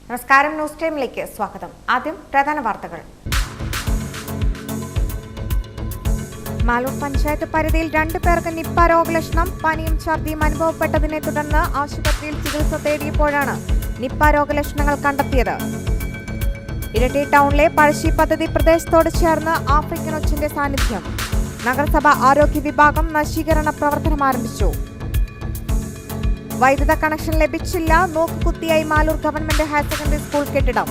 നമസ്കാരം, ന്യൂസ് ടൈമിലേക്ക് സ്വാഗതം. ആദ്യം പ്രധാന വാർത്തകൾ. മാലൂർ പഞ്ചായത്ത് പരിധിയിൽ 2 പേർക്ക് നിപ്പ രോഗലക്ഷണം. പനിയും ഛർദിയും അനുഭവപ്പെട്ടതിനെ തുടർന്ന് ആശുപത്രിയിൽ ചികിത്സ തേടിയപ്പോഴാണ് നിപ്പ രോഗലക്ഷണങ്ങൾ കണ്ടെത്തിയത്. ഇരിട്ടി ടൗണിലെ പഴശ്ശി പദ്ധതി പ്രദേശത്തോട് ചേർന്ന് ആഫ്രിക്കൻ ഒച്ചിന്റെ സാന്നിധ്യം. നഗരസഭ ആരോഗ്യ വിഭാഗം നശീകരണ പ്രവർത്തനം ആരംഭിച്ചു. വൈദ്യുത കണക്ഷൻ ലഭിച്ചില്ല. നോക്കുകുത്തിയായി Malur government higher secondary school കെട്ടിടം.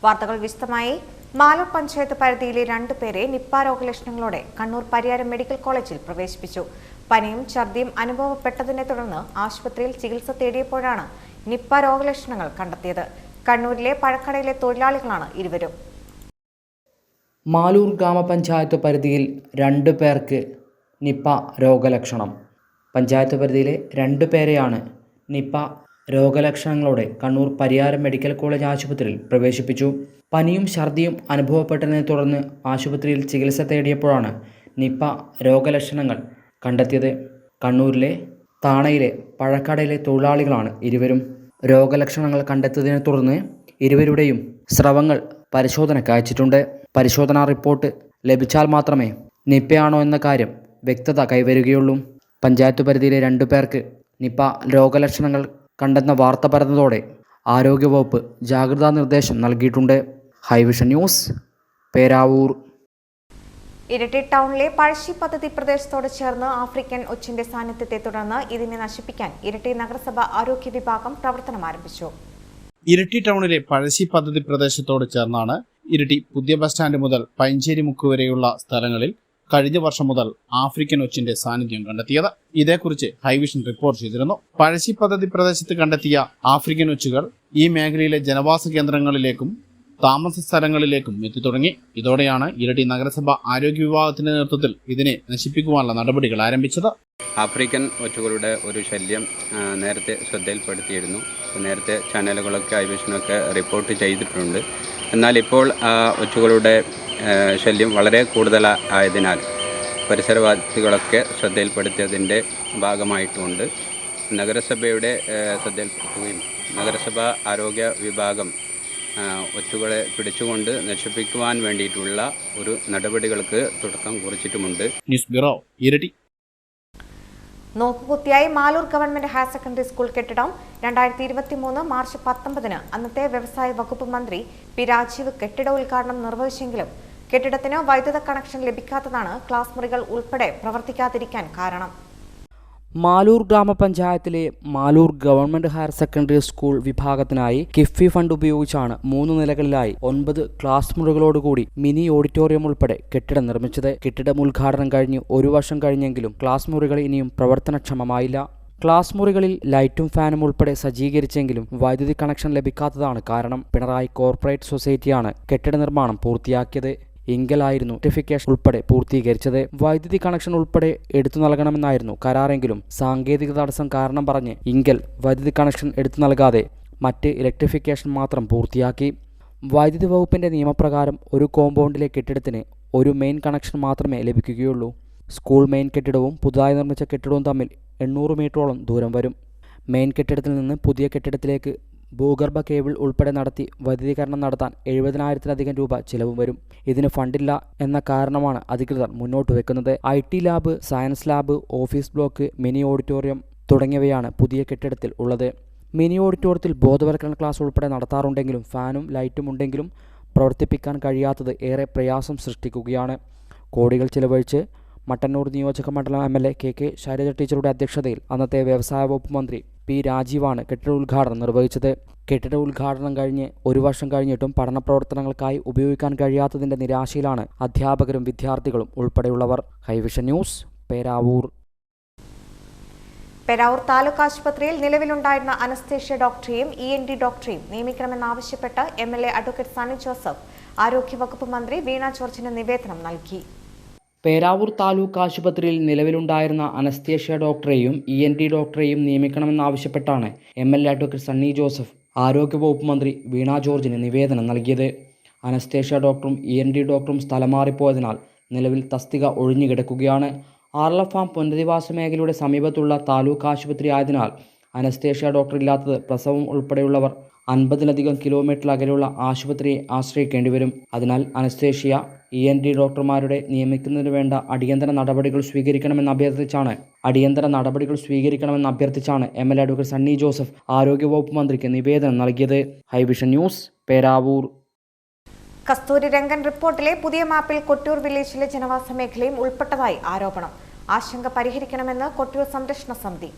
വാർത്തകൾ വിശദമായി. മാലൂർ പഞ്ചായത്ത് പരിധിയിലെ 2 പേരെ നിപ്പ രോഗലക്ഷണങ്ങളോടെ കണ്ണൂർ പരിയാരം മെഡിക്കൽ കോളേജിൽ പ്രവേശിപ്പിച്ചു. പനിയും ഛർദിയും അനുഭവപ്പെട്ടതിനെ തുടർന്ന് ആശുപത്രിയിൽ ചികിത്സ തേടിയപ്പോഴാണ് നിപ്പ രോഗലക്ഷണങ്ങൾ കണ്ടെത്തിയത്. കണ്ണൂരിലെ പഴക്കടയിലെ തൊഴിലാളികളാണ് ഇരുവരും. മാലൂർ ഗ്രാമപഞ്ചായത്ത് പരിധിയിൽ 2 പേർക്ക് നിപ്പ രോഗലക്ഷണം. പഞ്ചായത്ത് പരിധിയിലെ 2 പേരെയാണ് നിപ്പ രോഗലക്ഷണങ്ങളോടെ കണ്ണൂർ പരിയാരം മെഡിക്കൽ കോളേജ് ആശുപത്രിയിൽ പ്രവേശിപ്പിച്ചു. പനിയും ഛർദിയും അനുഭവപ്പെട്ടതിനെ തുടർന്ന് ആശുപത്രിയിൽ ചികിത്സ തേടിയപ്പോഴാണ് നിപ്പ രോഗലക്ഷണങ്ങൾ കണ്ടെത്തിയത്. കണ്ണൂരിലെ താണയിലെ പഴക്കടയിലെ തൊഴിലാളികളാണ് ഇരുവരും. രോഗലക്ഷണങ്ങൾ കണ്ടെത്തിയതിനെ തുടർന്ന് ഇരുവരുടെയും സ്രവങ്ങൾ പരിശോധനയ്ക്ക് അയച്ചിട്ടുണ്ട്. പരിശോധനാ റിപ്പോർട്ട് ലഭിച്ചാൽ മാത്രമേ നിപ്പയാണോ എന്ന കാര്യം വ്യക്തത കൈവരുകയുള്ളൂ. പഞ്ചായത്ത് പരിധിയിലെ 2 പേർക്ക് നിപ്പ രോഗലക്ഷണങ്ങൾ കണ്ടെന്ന വാർത്ത പരന്നതോടെ ആരോഗ്യവകുപ്പ് ജാഗ്രതാ നിർദ്ദേശം നൽകിയിട്ടുണ്ട്. ഹൈവിഷൻ ന്യൂസ്, പേരാവൂർ. ഇരിട്ടി ടൗണിലെ പഴശ്ശി പദ്ധതി പ്രദേശത്തോട് ചേർന്ന് ആഫ്രിക്കൻ ഒച്ചിന്റെ സാന്നിധ്യത്തെ തുടർന്ന് ഇതിനെ നശിപ്പിക്കാൻ ഇരിട്ടി നഗരസഭ ആരോഗ്യ വിഭാഗം പ്രവർത്തനം ആരംഭിച്ചു. ഇരിട്ടി ടൗണിലെ പഴശ്ശി പദ്ധതി പ്രദേശത്തോട് ചേർന്നാണ് ഇരിട്ടി പുതിയ ബസ് സ്റ്റാൻഡ് മുതൽ പൈഞ്ചേരി മുക്ക് വരെയുള്ള സ്ഥലങ്ങളിൽ കഴിഞ്ഞ വർഷം മുതൽ ആഫ്രിക്കൻ ഒച്ചിന്റെ സാന്നിധ്യം കണ്ടെത്തിയത്. ഇതേക്കുറിച്ച് ഹൈവിഷൻ റിപ്പോർട്ട് ചെയ്തിരുന്നു. പഴശ്ശി പദ്ധതി പ്രദേശത്ത് കണ്ടെത്തിയ ആഫ്രിക്കൻ ഒച്ചുകൾ ഈ മേഖലയിലെ ജനവാസ കേന്ദ്രങ്ങളിലേക്കും താമസ സ്ഥലങ്ങളിലേക്കും എത്തിത്തുടങ്ങി. ഇതോടെയാണ് ഇരിട്ടി നഗരസഭ ആരോഗ്യ വിഭാഗത്തിന്റെ നേതൃത്വത്തിൽ ഇതിനെ നശിപ്പിക്കുവാനുള്ള നടപടികൾ ആരംഭിച്ചത്. ആഫ്രിക്കൻ ഒച്ചുകളുടെ ഒരു ശല്യം നേരത്തെ ശ്രദ്ധയിൽപ്പെടുത്തിയിരുന്നു. നേരത്തെ ചാനലുകളൊക്കെ ഹൈവിഷനൊക്കെ റിപ്പോർട്ട് ചെയ്തിട്ടുണ്ട്. എന്നാൽ ഇപ്പോൾ ഒച്ചുകളുടെ ശല്യം വളരെ കൂടുതലായതിനാൽ പരിസരവാസികളൊക്കെ ശ്രദ്ധയിൽപ്പെടുത്തിയതിൻ്റെ ഭാഗമായിട്ടുമുണ്ട് നഗരസഭയുടെ ശ്രദ്ധയിൽപ്പെടുത്തുകയും നഗരസഭ ആരോഗ്യ വിഭാഗം ഒച്ചുകളെ പിടിച്ചുകൊണ്ട് നശിപ്പിക്കുവാൻ വേണ്ടിയിട്ടുള്ള ഒരു നടപടികൾക്ക് തുടക്കം കുറിച്ചിട്ടുമുണ്ട്. News bureau, Iritty. നോക്കുകുത്തിയായി Malur government higher secondary school കെട്ടിടം. 2023 മാർച്ച് 19 അന്നത്തെ വ്യവസായ വകുപ്പ് മന്ത്രി പി രാജീവ് കെട്ടിട ഉദ്ഘാടനം നിർവഹിച്ചെങ്കിലും കെട്ടിടത്തിന് വൈദ്യുത കണക്ഷൻ ലഭിക്കാത്തതാണ് ക്ലാസ് മുറികൾ ഉൾപ്പെടെ പ്രവർത്തിക്കാതിരിക്കാൻ കാരണം. മാലൂർ ഗ്രാമപഞ്ചായത്തിലെ Malur government higher secondary school വിഭാഗത്തിനായി കിഫ്ബി ഫണ്ട് ഉപയോഗിച്ചാണ് 3 നിലകളിലായി 9 ക്ലാസ് മുറികളോടുകൂടി മിനി ഓഡിറ്റോറിയം ഉൾപ്പെടെ കെട്ടിടം നിർമ്മിച്ചത്. കെട്ടിടം ഉദ്ഘാടനം കഴിഞ്ഞ് 1 വർഷം കഴിഞ്ഞെങ്കിലും ക്ലാസ് മുറികൾ ഇനിയും പ്രവർത്തനക്ഷമമായില്ല. ക്ലാസ് മുറികളിൽ ലൈറ്റും ഫാനും ഉൾപ്പെടെ സജ്ജീകരിച്ചെങ്കിലും വൈദ്യുതി കണക്ഷൻ ലഭിക്കാത്തതാണ് കാരണം. പിണറായി കോർപ്പറേറ്റ് സൊസൈറ്റിയാണ് കെട്ടിട നിർമ്മാണം പൂർത്തിയാക്കിയത്. ഇങ്കലായിരുന്നു സർട്ടിഫിക്കേഷൻ ഉൾപ്പെടെ പൂർത്തീകരിച്ചത്. വൈദ്യുതി കണക്ഷൻ ഉൾപ്പെടെ എടുത്തു നൽകണമെന്നായിരുന്നു കരാറെങ്കിലും സാങ്കേതിക തടസ്സം കാരണം പറഞ്ഞ് ഇങ്കൽ വൈദ്യുതി കണക്ഷൻ എടുത്തു നൽകാതെ മറ്റ് ഇലക്ട്രിഫിക്കേഷൻ മാത്രം പൂർത്തിയാക്കി. വൈദ്യുതി വകുപ്പിന്റെ നിയമപ്രകാരം ഒരു കോമ്പൗണ്ടിലെ കെട്ടിടത്തിന് ഒരു മെയിൻ കണക്ഷൻ മാത്രമേ ലഭിക്കുകയുള്ളൂ. സ്കൂൾ മെയിൻ കെട്ടിടവും പുതുതായി നിർമ്മിച്ച കെട്ടിടവും തമ്മിൽ 800 മീറ്ററോളം ദൂരം വരും. മെയിൻ കെട്ടിടത്തിൽ നിന്ന് പുതിയ കെട്ടിടത്തിലേക്ക് ഭൂഗർഭ കേബിൾ ഉൾപ്പെടെ നടത്തി വൈദ്യുതീകരണം നടത്താൻ 70,000-ലധികം രൂപ ചിലവും വരും. ഇതിന് ഫണ്ടില്ല എന്ന കാരണമാണ് അധികൃതർ മുന്നോട്ട് വെക്കുന്നത്. IT lab, science lab, office block, mini auditorium തുടങ്ങിയവയാണ് പുതിയ കെട്ടിടത്തിൽ ഉള്ളത്. മിനി ഓഡിറ്റോറിയത്തിൽ ബോധവൽക്കരണ ക്ലാസ് ഉൾപ്പെടെ നടത്താറുണ്ടെങ്കിലും ഫാനും ലൈറ്റും ഉണ്ടെങ്കിലും പ്രവർത്തിപ്പിക്കാൻ കഴിയാത്തത് ഏറെ പ്രയാസം സൃഷ്ടിക്കുകയാണ്. കോടികൾ ചിലവഴിച്ച് മട്ടന്നൂർ നിയോജക മണ്ഡലം MLA KK ശൈലജ ടീച്ചറുടെ അധ്യക്ഷതയിൽ അന്നത്തെ വ്യവസായ വകുപ്പ് മന്ത്രി പി രാജീവാണ് കെട്ടിട ഉദ്ഘാടനം നിർവഹിച്ചത്. കെട്ടിട ഉദ്ഘാടനം കഴിഞ്ഞ് 1 വർഷം കഴിഞ്ഞിട്ടും പഠന പ്രവർത്തനങ്ങൾക്കായി ഉപയോഗിക്കാൻ കഴിയാത്തതിന്റെ നിരാശയിലാണ് അധ്യാപകരും വിദ്യാർത്ഥികളും ഉൾപ്പെടെയുള്ളവർ. ഹൈവിഷൻ ന്യൂസ്, പേരാവൂർ. പേരാവൂർ താലൂക്ക് ആശുപത്രിയിൽ നിലവിലുണ്ടായിരുന്ന അനസ്തേഷ്യ ഡോക്ടറെയും ENT ഡോക്ടറെയും നിയമിക്കണമെന്നാവശ്യപ്പെട്ട് MLA അഡ്വക്കേറ്റ് സണ്ണി ജോസഫ് ആരോഗ്യവകുപ്പ് മന്ത്രി വീണ ജോർജിന് നിവേദനം നൽകി. പേരാവൂർ താലൂക്ക് ആശുപത്രിയിൽ നിലവിലുണ്ടായിരുന്ന അനസ്തേഷ്യ ഡോക്ടറെയും ENT ഡോക്ടറെയും നിയമിക്കണമെന്നാവശ്യപ്പെട്ടാണ് MLA അഡ്വക്കേറ്റ് സണ്ണി ജോസഫ് ആരോഗ്യവകുപ്പ് മന്ത്രി വീണ ജോർജിന് നിവേദനം നൽകിയത്. അനസ്തേഷ്യ ഡോക്ടറും ENT ഡോക്ടറും സ്ഥലം മാറിപ്പോയതിനാൽ നിലവിൽ തസ്തിക ഒഴിഞ്ഞുകിടക്കുകയാണ്. ആർലഫാം പുനരധിവാസ മേഖലയുടെ സമീപത്തുള്ള താലൂക്ക് ആശുപത്രി ആയതിനാൽ അനസ്തേഷ്യ ഡോക്ടർ ഇല്ലാത്തത് പ്രസവം ഉൾപ്പെടെയുള്ളവർ 50-ലധികം കിലോമീറ്റർ അകലെയുള്ള ആശുപത്രിയെ ആശ്രയിക്കേണ്ടി വരും. അതിനാൽ അനസ്തേഷ്യ ENT ഡോക്ടർമാരുടെ നിയമിക്കുന്നതിന് വേണ്ട അടിയന്തര നടപടികൾ സ്വീകരിക്കണമെന്ന് അഭ്യർത്ഥിച്ചാണ് MLA അഡ്വക്കേറ്റ് സണ്ണി ജോസഫ് ആരോഗ്യവകുപ്പ് മന്ത്രിക്ക് നിവേദനം നൽകിയത്. ഹൈവിഷൻ ന്യൂസ്, പേരാവൂർ. കസ്തൂരി രംഗൻ റിപ്പോർട്ടിലെ പുതിയ മാപ്പിൽ കൊട്ടിയൂർ വില്ലേജിലെ ജനവാസ മേഖലയും ഉൾപ്പെട്ടതായി ആരോപണം. ആശങ്ക പരിഹരിക്കണമെന്ന് കൊട്ടിയൂർ സംരക്ഷണ സമിതി.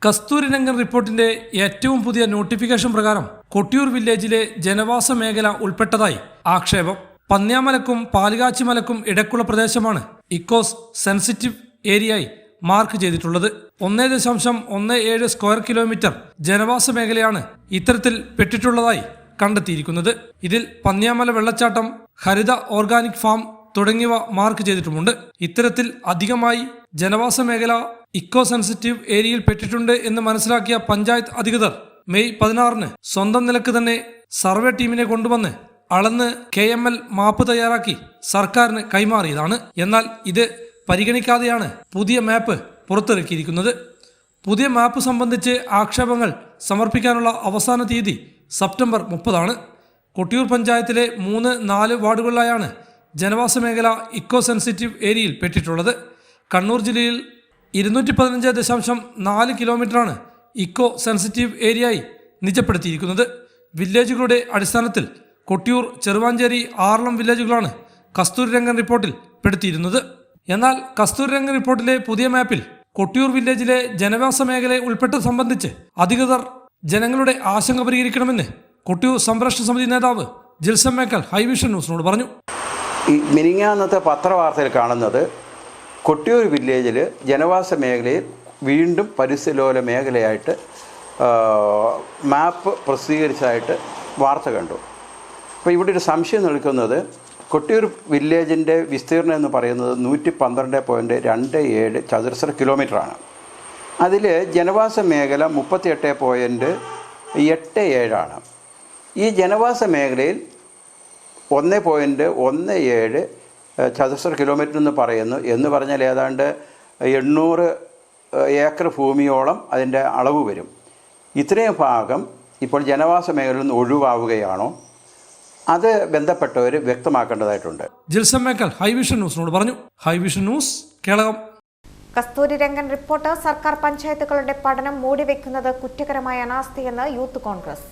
കസ്തൂരി രംഗൻ റിപ്പോർട്ടിന്റെ ഏറ്റവും പുതിയ നോട്ടിഫിക്കേഷൻ പ്രകാരം കൊട്ടിയൂർ വില്ലേജിലെ ജനവാസ മേഖല ഉൾപ്പെട്ടതായി ആക്ഷേപം. പന്ന്യാമലക്കും പാലുകാച്ചിമലക്കും ഇടക്കുള്ള പ്രദേശമാണ് ഇക്കോസ് സെൻസിറ്റീവ് ഏരിയയായി മാർക്ക് ചെയ്തിട്ടുള്ളത്. 1.17 സ്ക്വയർ കിലോമീറ്റർ ജനവാസ മേഖലയാണ് ഇത്തരത്തിൽ പെട്ടിട്ടുള്ളതായി കണ്ടെത്തിയിരിക്കുന്നത്. ഇതിൽ പന്ന്യാമല വെള്ളച്ചാട്ടം, ഹരിത ഓർഗാനിക് ഫാം തുടങ്ങിയവ മാർക്ക് ചെയ്തിട്ടുമുണ്ട്. ഇത്തരത്തിൽ അധികമായി ജനവാസ മേഖല ഇക്കോ സെൻസിറ്റീവ് ഏരിയയിൽ പെട്ടിട്ടുണ്ട് എന്ന് മനസ്സിലാക്കിയ പഞ്ചായത്ത് അധികൃതർ മെയ് 16 സ്വന്തം നിലക്ക് തന്നെ സർവേ ടീമിനെ കൊണ്ടുവന്ന് അളന്ന് KML മാപ്പ് തയ്യാറാക്കി സർക്കാരിന് കൈമാറിയതാണ്. എന്നാൽ ഇത് പരിഗണിക്കാതെയാണ് പുതിയ മാപ്പ് പുറത്തിറക്കിയിരിക്കുന്നത്. പുതിയ മാപ്പ് സംബന്ധിച്ച് ആക്ഷേപങ്ങൾ സമർപ്പിക്കാനുള്ള അവസാന തീയതി സെപ്റ്റംബർ 30. കൊട്ടിയൂർ പഞ്ചായത്തിലെ 3-4 വാർഡുകളിലായാണ് ജനവാസ മേഖല ഇക്കോ സെൻസിറ്റീവ് ഏരിയയിൽ പെട്ടിട്ടുള്ളത്. കണ്ണൂർ ജില്ലയിൽ 215.4 കിലോമീറ്ററാണ് ഇക്കോ സെൻസിറ്റീവ് ഏരിയയായി നിജപ്പെടുത്തിയിരിക്കുന്നത്. വില്ലേജുകളുടെ അടിസ്ഥാനത്തിൽ കൊട്ടിയൂർ, ചെറുവാഞ്ചേരി, ആറളം വില്ലേജുകളാണ് കസ്തൂരി രംഗൻ റിപ്പോർട്ടിൽ പെടുത്തിയിരുന്നത്. എന്നാൽ കസ്തൂരി രംഗൻ റിപ്പോർട്ടിലെ പുതിയ മാപ്പിൽ കൊട്ടിയൂർ വില്ലേജിലെ ജനവാസ മേഖലയെ ഉൾപ്പെട്ടത് സംബന്ധിച്ച് അധികൃതർ ജനങ്ങളുടെ ആശങ്ക പരിഹരിക്കണമെന്ന് കൊട്ടിയൂർ സംരക്ഷണ സമിതി നേതാവ് ജിൽസൺ മേക്കൽ ഹൈവിഷൻ ന്യൂസിനോട് പറഞ്ഞു. ഈ മിനിങ്ങാന്നത്തെ പത്രവാർത്തയിൽ കാണുന്നത് കൊട്ടിയൂർ വില്ലേജിൽ ജനവാസ മേഖലയിൽ വീണ്ടും പരിസ്ഥിതിലോല മേഖലയായിട്ട് മാപ്പ് പ്രസിദ്ധീകരിച്ചതായിട്ട് വാർത്ത കണ്ടു. അപ്പോൾ ഇവിടെ ഒരു സംശയം നിൽക്കുന്നത്, കൊട്ടിയൂർ വില്ലേജിൻ്റെ വിസ്തീർണം എന്ന് പറയുന്നത് 112.27 ചതുരശ്ര കിലോമീറ്ററാണ്. അതിൽ ജനവാസ മേഖല 38.87 ഈ ജനവാസ മേഖലയിൽ 1.17 ചതുരശ്ര കിലോമീറ്റർ എന്ന് പറഞ്ഞാൽ ഏതാണ്ട് 800 ഏക്കർ ഭൂമിയോളം അതിൻ്റെ അളവ് വരും. ഇത്രയും ഭാഗം ഇപ്പോൾ ജനവാസ മേഖലയിൽ നിന്ന് ഒഴിവാവുകയാണോ? അത് ബന്ധപ്പെട്ടവർ വ്യക്തമാക്കേണ്ടതായിട്ടുണ്ട്. ജിൽസൺ മേക്കൽ ഹൈവിഷൻ ന്യൂസിനോട് പറഞ്ഞു. ഹൈവിഷൻ ന്യൂസ്, കേളകം. കസ്തൂരി രംഗൻ റിപ്പോർട്ട് സർക്കാർ പഞ്ചായത്തുകളുടെ പഠനം മൂടിവെക്കുന്നത് കുറ്റകരമായ അനാസ്ഥയെന്ന് യൂത്ത് കോൺഗ്രസ്.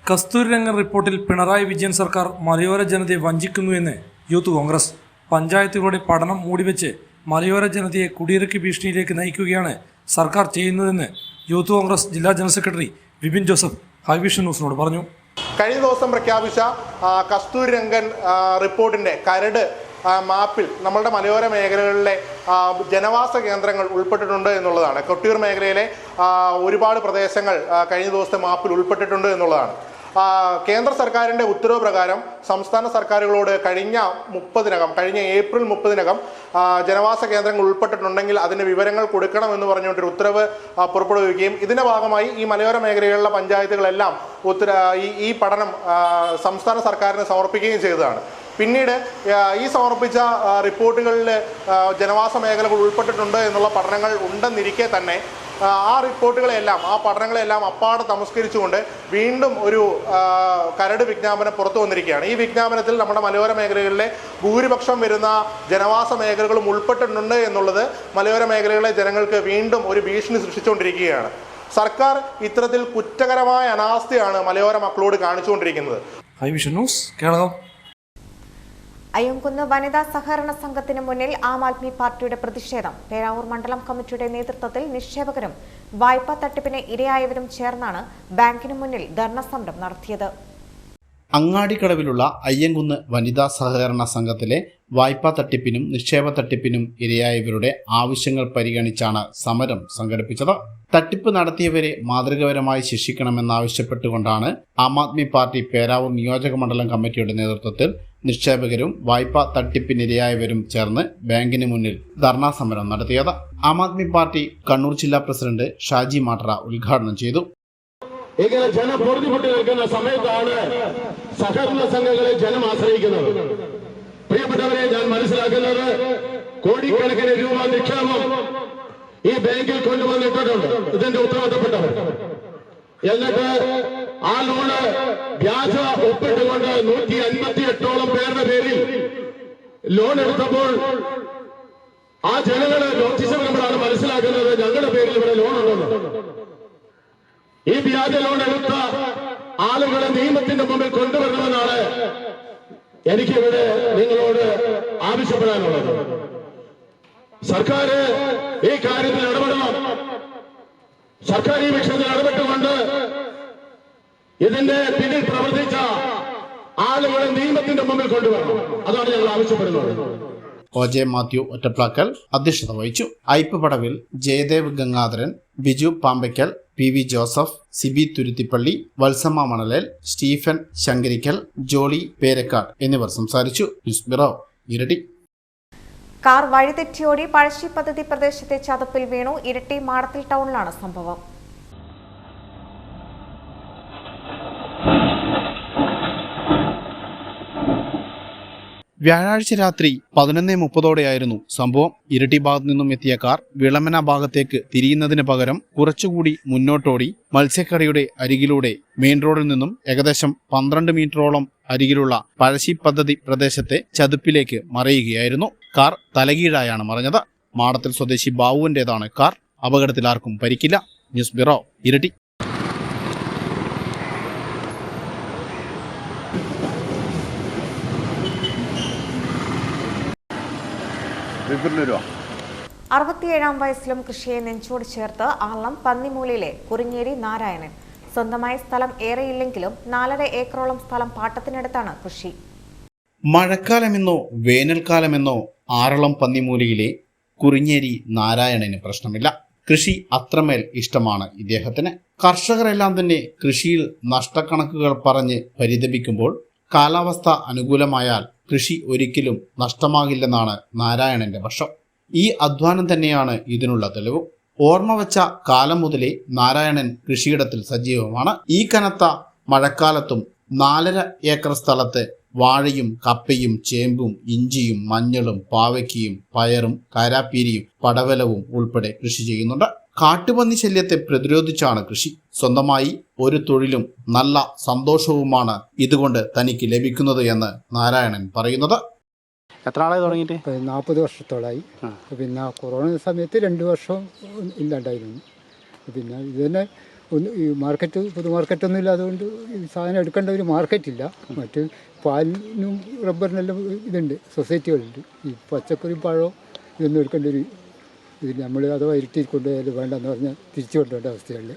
കസ്തൂരി രംഗൻ റിപ്പോർട്ടിൽ പിണറായി വിജയൻ സർക്കാർ മലയോര ജനതയെ വഞ്ചിക്കുന്നു എന്ന് യൂത്ത് കോൺഗ്രസ്. പഞ്ചായത്തുകളുടെ പഠനം മൂടിവെച്ച് മലയോര ജനതയെ കുടിയിറക്കി ഭീഷണിയിലേക്ക് നയിക്കുകയാണ് സർക്കാർ ചെയ്യുന്നതെന്ന് യൂത്ത് കോൺഗ്രസ് ജില്ലാ ജനറൽ സെക്രട്ടറി വിപിൻ ജോസഫ് ഹൈവിഷൻ ന്യൂസിനോട് പറഞ്ഞു. കഴിഞ്ഞ ദിവസം പ്രഖ്യാപിച്ച കസ്തൂരി രംഗൻ റിപ്പോർട്ടിൻ്റെ കരട് മാപ്പിൽ നമ്മളുടെ മലയോര മേഖലകളിലെ ജനവാസ കേന്ദ്രങ്ങൾ ഉൾപ്പെട്ടിട്ടുണ്ട് എന്നുള്ളതാണ്. കൊട്ടിയൂർ മേഖലയിലെ ഒരുപാട് പ്രദേശങ്ങൾ കഴിഞ്ഞ ദിവസത്തെ മാപ്പിൽ ഉൾപ്പെട്ടിട്ടുണ്ട് എന്നുള്ളതാണ്. കേന്ദ്ര സർക്കാരിൻ്റെ ഉത്തരവ് പ്രകാരം സംസ്ഥാന സർക്കാരുകളോട് കഴിഞ്ഞ ഏപ്രിൽ 30 ജനവാസ കേന്ദ്രങ്ങൾ ഉൾപ്പെട്ടിട്ടുണ്ടെങ്കിൽ അതിൻ്റെ വിവരങ്ങൾ കൊടുക്കണമെന്ന് പറഞ്ഞുകൊണ്ടൊരു ഉത്തരവ് പുറപ്പെടുവിക്കുകയും ഇതിൻ്റെ ഭാഗമായി ഈ മലയോര മേഖലകളിലെ പഞ്ചായത്തുകളെല്ലാം ഈ പഠനം സംസ്ഥാന സർക്കാരിന് സമർപ്പിക്കുകയും ചെയ്തതാണ്. പിന്നീട് ഈ സമർപ്പിച്ച റിപ്പോർട്ടുകളിൽ ജനവാസ മേഖലകൾ ഉൾപ്പെട്ടിട്ടുണ്ട് എന്നുള്ള പഠനങ്ങൾ ഉണ്ടെന്നിരിക്കെ തന്നെ ആ പഠനങ്ങളെല്ലാം അപ്പാടെ തമസ്കരിച്ചുകൊണ്ട് വീണ്ടും ഒരു കരട് വിജ്ഞാപനം പുറത്തു വന്നിരിക്കുകയാണ്. ഈ വിജ്ഞാപനത്തിൽ നമ്മുടെ മലയോര മേഖലകളിലെ ഭൂരിപക്ഷം വരുന്ന ജനവാസ മേഖലകളും ഉൾപ്പെട്ടിട്ടുണ്ട് എന്നുള്ളത് മലയോര മേഖലകളിലെ ജനങ്ങൾക്ക് വീണ്ടും ഒരു ഭീഷണി സൃഷ്ടിച്ചുകൊണ്ടിരിക്കുകയാണ്. സർക്കാർ ഇത്തരത്തിൽ കുറ്റകരമായ അനാസ്ഥയാണ് മലയോര മക്കളോട് കാണിച്ചുകൊണ്ടിരിക്കുന്നത്. ഹൈവിഷൻ ന്യൂസ്, കേളകം. അയ്യങ്കുന്ന് വനിതാ സഹകരണ സംഘത്തിന് മുന്നിൽ ആം ആദ്മി പാർട്ടിയുടെ പ്രതിഷേധം. പേരാവൂർ മണ്ഡലം കമ്മിറ്റിയുടെ നേതൃത്വത്തിൽ നിക്ഷേപകരും വായ്പാ തട്ടിപ്പിന് ഇരയായവരും ചേർന്നാണ് ബാങ്കിന് മുന്നിൽ ധർണ സമരം നടത്തിയത്. അങ്ങാടിക്കടവിലുള്ള അയ്യങ്കുന്ന് വനിതാ സഹകരണ സംഘത്തിലെ വായ്പാ തട്ടിപ്പിനും നിക്ഷേപ തട്ടിപ്പിനും ഇരയായവരുടെ ആവശ്യങ്ങൾ പരിഗണിച്ചാണ് സമരം സംഘടിപ്പിച്ചത്. തട്ടിപ്പ് നടത്തിയവരെ മാതൃകാപരമായി ശിക്ഷിക്കണമെന്നാവശ്യപ്പെട്ടുകൊണ്ടാണ് ആം ആദ്മി പാർട്ടി പേരാവൂർ നിയോജക മണ്ഡലം കമ്മിറ്റിയുടെ നേതൃത്വത്തിൽ നിക്ഷേപകരും വായ്പാ തട്ടിപ്പിനിരയായവരും ചേർന്ന് ബാങ്കിന് മുന്നിൽ ധർണാ സമരം നടത്തിയത്. ആം ആദ്മി പാർട്ടി കണ്ണൂർ ജില്ലാ പ്രസിഡന്റ് ഷാജി മാട്ര ഉദ്ഘാടനം ചെയ്തു. ഇങ്ങനെ ജനം പൊറുതിമുട്ടി നിൽക്കുന്ന സമയത്താണ് സഹകരണ സംഘങ്ങളെ ജനം ആശ്രയിക്കുന്നത്. പ്രിയപ്പെട്ടവരെ, ഞാൻ മനസ്സിലാക്കുന്നത് കോടിക്കണക്കിന് രൂപ നിക്ഷേപം ഈ ബാങ്കിൽ കൊണ്ടുവന്നിട്ടുണ്ട്. ഇതിന്റെ ഉത്തരവാദിത്തപ്പെട്ടവർ. എന്നിട്ട് ആ ലോണ് വ്യാജ ഒപ്പിട്ടുകൊണ്ട് 158ഓളം പേരുടെ പേരിൽ ലോൺ എടുത്തപ്പോൾ ആ ജനങ്ങള് നോട്ടീസുകളാണ് മനസ്സിലാക്കുന്നത് ഞങ്ങളുടെ പേരിൽ ഇവിടെ ലോൺ ഉണ്ടെന്ന്. ഈ വ്യാജ ലോൺ എടുത്ത ആളുകളെ നിയമത്തിന്റെ മുമ്പിൽ കൊണ്ടുവരണമെന്നാണ് എനിക്കിവിടെ നിങ്ങളോട് ആവശ്യപ്പെടാനുള്ളത്. സർക്കാർ ഈ കാര്യത്തിൽ ഇടപെടണം. സർക്കാർ ഈ വിഷയത്തിൽ ഇടപെട്ടുകൊണ്ട് ഇതിന്റെ പിന്നിൽ പ്രവർത്തിച്ച ആളുകളെ നിയമത്തിന്റെ മുമ്പിൽ കൊണ്ടുവരണം. അതാണ് ഞങ്ങൾ ആവശ്യപ്പെടുന്നത്. OJ മാത്യു ഒറ്റപ്ലാക്കൽ അധ്യക്ഷത വഹിച്ചു. ഐപ്പ് പടവിൽ ജയദേവ് ഗംഗാധരൻ, ബിജു പാമ്പയ്ക്കൽ, PV ജോസഫ്, സിബി തുരുത്തിപ്പള്ളി, വത്സമ്മ മണലേൽ, സ്റ്റീഫൻ ശങ്കരിക്കൽ, ജോളി പേരക്കാട് എന്നിവർ സംസാരിച്ചു. News bureau, Iritty. കാർ വഴിതെറ്റിയോടി പഴശ്ശി പദ്ധതി പ്രദേശത്തെ ചതുപ്പിൽ വീണു. ഇരട്ടി മാടത്തിൽ ടൗണിലാണ് സംഭവം. വ്യാഴാഴ്ച രാത്രി 11:30 സംഭവം. ഇരട്ടി ഭാഗത്തു നിന്നും എത്തിയ കാർ വിളമന ഭാഗത്തേക്ക് തിരിയുന്നതിന് പകരം കുറച്ചുകൂടി മുന്നോട്ടോടി മത്സ്യക്കടയുടെ അരികിലൂടെ മെയിൻ റോഡിൽ നിന്നും ഏകദേശം 12 മീറ്ററോളം അരികിലുള്ള പഴശ്ശി പദ്ധതി പ്രദേശത്തെ ചതുപ്പിലേക്ക് മറയുകയായിരുന്നു. കാർ തലകീഴായാണ് മറഞ്ഞത്. മാടത്തിൽ സ്വദേശി ബാബുവിന്റേതാണ് കാർ. അപകടത്തിൽ ആർക്കും പരിക്കില്ല. ന്യൂസ് ബ്യൂറോ, ഇരട്ടി. വിപുലരുവാ 67-ാം വയസ്സിലും കൃഷിയെ നെഞ്ചോട് ചേർത്ത് ആളം പന്നിമൂലയിലെ കുറിഞ്ഞേരി നാരായണൻ. സ്വന്തമായ സ്ഥലം ഏറെയില്ലെങ്കിലും 4.5 ഏക്കറോളം സ്ഥലം പാട്ടത്തിനടുത്താണ് കൃഷി. മഴക്കാലമെന്നോ വേനൽക്കാലമെന്നോ ആറളം പന്നിമൂലയിലെ കുറിഞ്ഞേരി നാരായണന് പ്രശ്നമില്ല. കൃഷി അത്രമേൽ ഇഷ്ടമാണ് ഇദ്ദേഹത്തിന്. കർഷകരെല്ലാം തന്നെ കൃഷിയിൽ നഷ്ടക്കണക്കുകൾ പറഞ്ഞ് പരിതപിക്കുമ്പോൾ കാലാവസ്ഥ അനുകൂലമായാൽ കൃഷി ഒരിക്കലും നഷ്ടമാകില്ലെന്നാണ് നാരായണന്റെ പക്ഷം. ഈ അധ്വാനം തന്നെയാണ് ഇതിനുള്ള തെളിവ്. ഓർമ്മ വച്ച കാലം മുതലേ നാരായണൻ കൃഷിയിടത്തിൽ സജീവമാണ്. ഈ കനത്ത മഴക്കാലത്തും 4.5 ഏക്കർ സ്ഥലത്ത് വാഴയും കപ്പയും ചേമ്പും ഇഞ്ചിയും മഞ്ഞളും പാവയ്ക്കയും പയറും കാരാപ്പീരിയും പടവലവും ഉൾപ്പെടെ കൃഷി ചെയ്യുന്നുണ്ട്. കാട്ടുപന്നി ശല്യത്തെ പ്രതിരോധിച്ചാണ് കൃഷി. സ്വന്തമായി ഒരു തൊഴിലും നല്ല സന്തോഷവുമാണ് ഇതുകൊണ്ട് തനിക്ക് ലഭിക്കുന്നത് എന്ന് നാരായണൻ പറയുന്നത്. എത്ര നാളായി തുടങ്ങിയിട്ട്? 40 വർഷത്തോളായി. പിന്നെ കൊറോണ സമയത്ത് 2 വർഷം ഇല്ലാണ്ടായിരുന്നു. പിന്നെ ഇത് തന്നെ ഈ മാർക്കറ്റ്, പൊതു മാർക്കറ്റൊന്നും ഇല്ല. അതുകൊണ്ട് ഈ സാധനം എടുക്കേണ്ട ഒരു മാർക്കറ്റില്ല. മറ്റ് പാലിനും റബ്ബറിനെല്ലാം ഇതുണ്ട്, സൊസൈറ്റികളുണ്ട്. ഈ പച്ചക്കറി പഴം ഇതൊന്നും എടുക്കേണ്ട ഒരു ഇതിൽ നമ്മൾ അഥവാ ഇരുട്ടി കൊണ്ടുപോയാൽ വേണ്ടെന്ന് പറഞ്ഞാൽ തിരിച്ചു കൊണ്ടുപോകേണ്ട അവസ്ഥകളിൽ.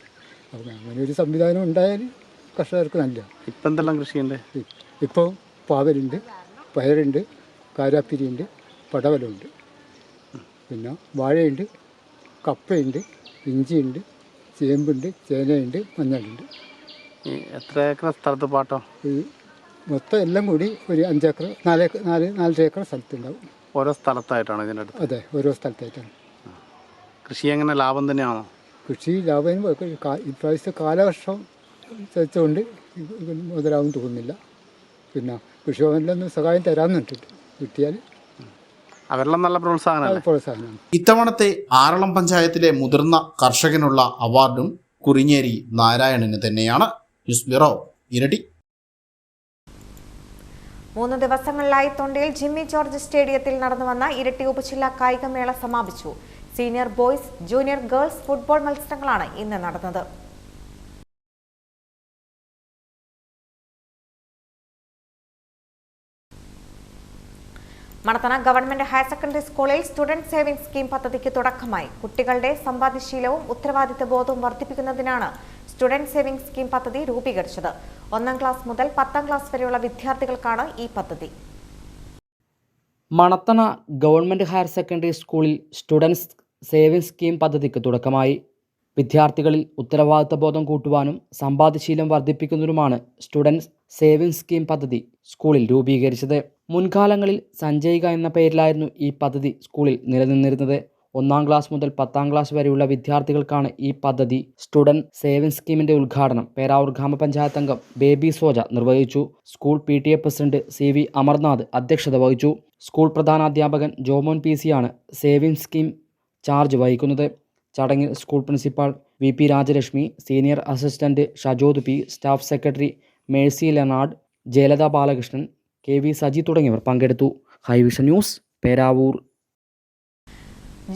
അപ്പോൾ അങ്ങനെ ഒരു സംവിധാനം ഉണ്ടായാൽ കർഷകർക്ക് നല്ല. ഇപ്പം എന്തെല്ലാം കൃഷിയുണ്ട്? ഇപ്പോൾ പാവലുണ്ട്, പയറുണ്ട്, കാരാപ്പിരിയുണ്ട്, പടവലമുണ്ട്, പിന്നെ വാഴയുണ്ട്, കപ്പയുണ്ട്, ഇഞ്ചിയുണ്ട്, ചേമ്പുണ്ട്, ചേനയുണ്ട്, മഞ്ഞളുണ്ട്. എത്ര ഏക്കർ സ്ഥലത്ത് പാട്ടോ? ഈ മൊത്തം എല്ലാം കൂടി ഒരു 5 ഏക്കർ 4 ഏക്കർ സ്ഥലത്തുണ്ടാവും. ഓരോ സ്ഥലത്തായിട്ടാണ് ഇതിൻ്റെ അടുത്ത്? അതെ, ഓരോ സ്ഥലത്തായിട്ടാണ്. കൃഷി എങ്ങനെ ലാഭം തന്നെയാണോ? കൃഷി ലാഭം ഇപ്രാവശ്യത്തെ കാലവർഷം വെച്ചുകൊണ്ട് മുതലാവും തോന്നുന്നില്ല. പിന്നെ കൃഷിഭവനിലൊന്നും സഹായം തരാമെന്നുണ്ട്, കിട്ടിയാൽ അവരെല്ലാം നല്ല പ്രോത്സാഹനമാണ്. ഇത്തവണത്തെ ആറളം പഞ്ചായത്തിലെ മുതിർന്ന കർഷകനുള്ള അവാർഡും കുറിഞ്ഞേരി നാരായണന് തന്നെയാണ്. ന്യൂസ് ബ്യൂറോ, ഇരട്ടി. 3 ദിവസങ്ങളിലായി തൊണ്ടിയിൽ ജിമ്മി ജോർജ് സ്റ്റേഡിയത്തിൽ നടന്നുവന്ന ഇരട്ടി ഉപജില്ലാ കായികമേള സമാപിച്ചു. Senior boys, junior girls football മത്സരങ്ങളാണ് ഇന്ന് നടന്നത്. മണത്തണ ഗവൺമെന്റ് ഹയർ സെക്കൻഡറി സ്കൂളിൽ സ്റ്റുഡന്റ് സേവിംഗ് സ്കീം പദ്ധതിക്ക് തുടക്കമായി. കുട്ടികളുടെ സമ്പാദ്യശീലവും ഉത്തരവാദിത്ത ബോധവും വർദ്ധിപ്പിക്കുന്നതിനാണ് സ്റ്റുഡന്റ് സേവിംഗ് സ്കീം പദ്ധതി രൂപീകരിച്ചത്. 1ാം ക്ലാസ് മുതൽ 10ാം ക്ലാസ് വരെയുള്ള വിദ്യാർത്ഥികൾക്കാണ് ഈ പദ്ധതി. മണത്തണ ഗവൺമെന്റ് ഹയർ സെക്കൻഡറി സ്കൂളിൽ സ്റ്റുഡൻസ് സേവിംഗ് സ്കീം പദ്ധതിക്ക് തുടക്കമായി. വിദ്യാർത്ഥികളിൽ ഉത്തരവാദിത്ത ബോധം കൂട്ടുവാനും സമ്പാദ്യശീലം വർദ്ധിപ്പിക്കുന്നതിനുമാണ് സ്റ്റുഡൻസ് സേവിംഗ് സ്കീം പദ്ധതി സ്കൂളിൽ രൂപീകരിച്ചത്. മുൻകാലങ്ങളിൽ സഞ്ചയിക എന്ന പേരിലായിരുന്നു ഈ പദ്ധതി സ്കൂളിൽ നിലനിന്നിരുന്നത്. 1-ാം ക്ലാസ് മുതൽ 10-ാം ക്ലാസ് വരെയുള്ള വിദ്യാർത്ഥികൾക്കാണ് ഈ പദ്ധതി സ്റ്റുഡന്റ് സേവിംഗ് സ്കീമിന്റെ ഉദ്ഘാടനം പേരാവൂർ ഗ്രാമപഞ്ചായത്ത് അംഗം ബേബി സോജ നിർവഹിച്ചു. School PTA president CV Amarnath അധ്യക്ഷത വഹിച്ചു. സ്കൂൾ പ്രധാനാധ്യാപകൻ ജോമോൻ PC ആണ് സേവിംഗ് സ്കീം ചാർജ് വഹിക്കുന്നത്. ചടങ്ങിൽ school principal VP Rajalakshmi, senior assistant Shajod P, staff secretary Mercy Leonard, Jayalatha Balakrishnan, KV Saji തുടങ്ങിയവർ പങ്കെടുത്തു. ഹൈവിഷൻ ന്യൂസ്, പേരാവൂർ.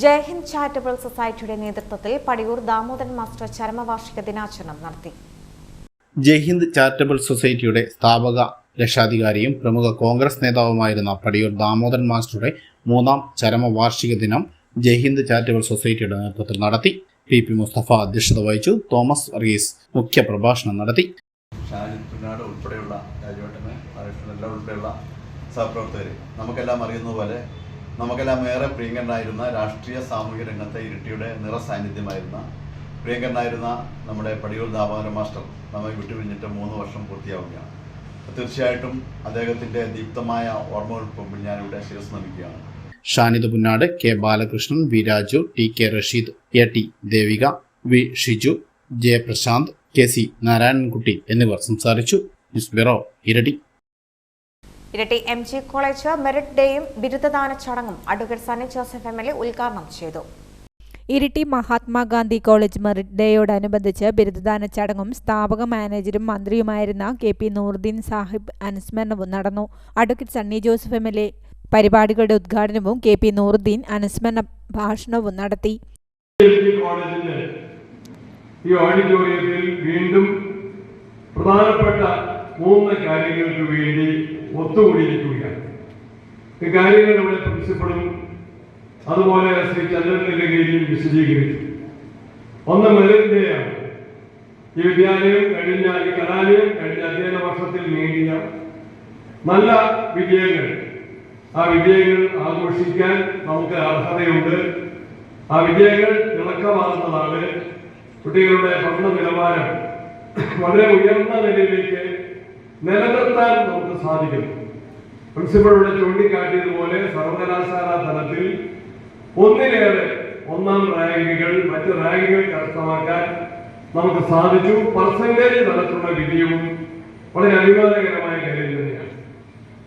ജയ്ഹിന്ദ് ചാരിറ്റബിൾ സൊസൈറ്റിയുടെ നേതൃത്വത്തിൽ പടിയൂർ ദാമോദരൻ മാസ്റ്റർ ചരമവാർഷിക ദിനാചരണം നടത്തി. ജയ്ഹിന്ദ് ചാരിറ്റബിൾ സൊസൈറ്റിയുടെ സ്ഥാപക രക്ഷാധികാരിയും പ്രമുഖ കോൺഗ്രസ് നേതാവുമായിരുന്ന പടിയൂർ ദാമോദരൻ മാസ്റ്ററുടെ 3-ാം ചരമവാർഷിക ദിനം ജയ്ഹിന്ദ് ചാരിറ്റബിൾ സൊസൈറ്റിയുടെ നേതൃത്വത്തിൽ നടത്തി. PP മുസ്തഫ അധ്യക്ഷത വഹിച്ചു. തോമസ് വർഗീസ് മുഖ്യ പ്രഭാഷണം നടത്തി. ഉൾപ്പെടെയുള്ള രാജുവേട്ടന് എല്ലാം ഉൾപ്പെടെയുള്ള സഹപ്രവർത്തകർ നമുക്കെല്ലാം അറിയുന്നതുപോലെ നമുക്കെല്ലാം ഏറെ പ്രിയങ്കരനായിരുന്ന രാഷ്ട്രീയ സാമൂഹിക രംഗത്തെ ഇരിട്ടിയുടെ നിറസാന്നിധ്യമായിരുന്ന പ്രിയങ്കരനായിരുന്ന നമ്മുടെ പടിയൂർ ദാമോദരൻ മാസ്റ്റർ നമ്മെ വിട്ടുപിരിഞ്ഞിട്ട് 3 വർഷം പൂർത്തിയാവുകയാണ്. തീർച്ചയായിട്ടും അദ്ദേഹത്തിൻ്റെ ദീപ്തമായ ഓർമ്മകൾക്ക് മുമ്പിൽ ഞാനിവിടെ ശിരസ് നമിക്കുകയാണ്. Shanid Punnad, K Balakrishnan, V Raju, TK Rasheed, AT Devika, V Shiju, J Prashant, KC Narayanankutty എന്നിവർ സംസാരിച്ചു. ന്യൂസ് ബ്യൂറോ, ഇരട്ടി. ഇരട്ടി MG കോളേജ് മെറിറ്റ് ഡേയും ബിരുദദാന ചടങ്ങും അഡ്വക്കേറ്റ് സണ്ണി ജോസഫ് MLA ഉദ്ഘാടനം ചെയ്തു. ഇരിട്ടി മഹാത്മാഗാന്ധി കോളേജ് മെറിറ്റ് ഡേയോടനുബന്ധിച്ച് ബിരുദദാന ചടങ്ങും സ്ഥാപക മാനേജരും മന്ത്രിയുമായിരുന്ന KP നൂറുദ്ദീൻ സാഹിബ് അനുസ്മരണവും നടന്നു. അഡ്വക്കേറ്റ് സണ്ണി ജോസഫ് MLA പരിപാടികളുടെ ഉദ്ഘാടനവും KP നൂറുദ്ദീൻ അനുസ്മരണ ഭാഷണവും നടത്തി. ഈ ഓഡിറ്റോറിയത്തിൽ വീണ്ടും പ്രധാനപ്പെട്ട 3 കാര്യങ്ങൾക്ക് വേണ്ടി ഒത്തുകൂടിയിരിക്കുകയാണ്. ഈ കാര്യങ്ങൾ നമ്മുടെ പ്രിൻസിപ്പളും അതുപോലെ ശ്രീ ചന്ദ്രൻ നെല്ലഗേരിയും വിശദീകരിച്ചു. ഒന്ന് മെറിറ്റിന്റെയാണ്. ഈ വിദ്യാലയം ഈ കലാലയം കഴിഞ്ഞ അധ്യയന വർഷത്തിൽ നേടിയ നല്ല വിജയങ്ങൾ, ആ വിജയങ്ങൾ ആഘോഷിക്കാൻ നമുക്ക് അർഹതയുണ്ട്. ആ വിജയങ്ങൾ തിളക്കമാകുന്നതാണ്. കുട്ടികളുടെ പഠന നിലവാരം വളരെ ഉയർന്ന നിലയിലേക്ക് നിലനിർത്താൻ നമുക്ക് സാധിക്കും. പ്രിൻസിപ്പളുടെ ചൂണ്ടിക്കാട്ടിയതുപോലെ സർവകലാശാല തലത്തിൽ ഒന്നിലേറെ 1-ാം റാങ്കുകൾ മറ്റ് റാങ്കുകൾ കരസ്ഥമാക്കാൻ നമുക്ക് സാധിച്ചു. പെർസെന്റേജ് തലത്തിലുള്ള വിജയവും വളരെ അഭിമാനകരമായ കാര്യം തന്നെയാണ്.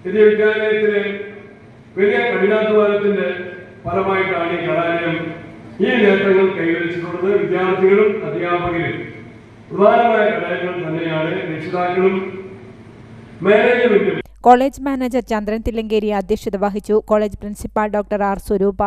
ഈ വിദ്യാലയത്തിലെ വലിയ കഠിനാധ്വാനത്തിന്റെ ഫലമായിട്ടാണ് ഈ കലാലയം ഈ നേട്ടങ്ങൾ കൈവരിച്ചിട്ടുള്ളത്. വിദ്യാർത്ഥികളും അധ്യാപകരും പ്രധാനമായ ഘടകങ്ങൾ തന്നെയാണ്. രക്ഷിതാക്കളും മാനേജ്മെന്റും. കോളേജ് മാനേജർ ചന്ദ്രൻ തില്ലങ്കേരി അധ്യക്ഷത വഹിച്ചു. College principal doctor R Swaroopa,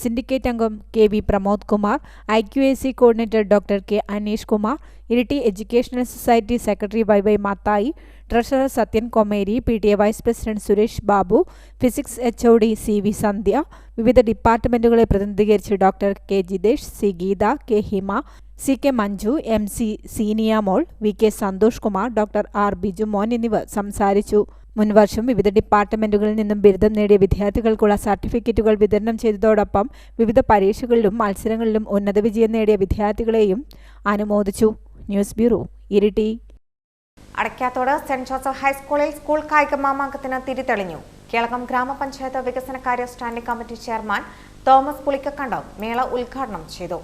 syndicate അംഗം KV Pramod Kumar, IQAC coordinator doctor K Aneesh Kumar, Iritty educational society secretary YY Mathai, treasurer Sathyan Komeri, PTA vice president Suresh Babu, physics HOD CV Sandhya, വിവിധ ഡിപ്പാർട്ട്മെന്റുകളെ പ്രതിനിധീകരിച്ച് doctor K Jithesh, C Geetha, K Hima, CK Manju, MC Seenia Mol, VK Santhosh Kumar, doctor R Biju Mon എന്നിവർ സംസാരിച്ചു. മുൻവർഷം വിവിധ ഡിപ്പാർട്ട്മെന്റുകളിൽ നിന്നും ബിരുദം നേടിയ വിദ്യാർത്ഥികൾക്കുള്ള സർട്ടിഫിക്കറ്റുകൾ വിതരണം ചെയ്തതോടൊപ്പം വിവിധ പരീക്ഷകളിലും മത്സരങ്ങളിലും ഉന്നത വിജയം നേടിയ വിദ്യാർത്ഥികളെയും അനുമോദിച്ചു. News bureau, Iritty. Adakkathode saint Joseph ഹൈസ്കൂളിൽ സ്കൂൾ കായിക മാമാങ്കത്തിന് തിരിതെളിഞ്ഞു. കേളകം ഗ്രാമപഞ്ചായത്ത് വികസനകാര്യ standing committee chairman Thomas Pulikkakandam മേള ഉദ്ഘാടനം ചെയ്തു.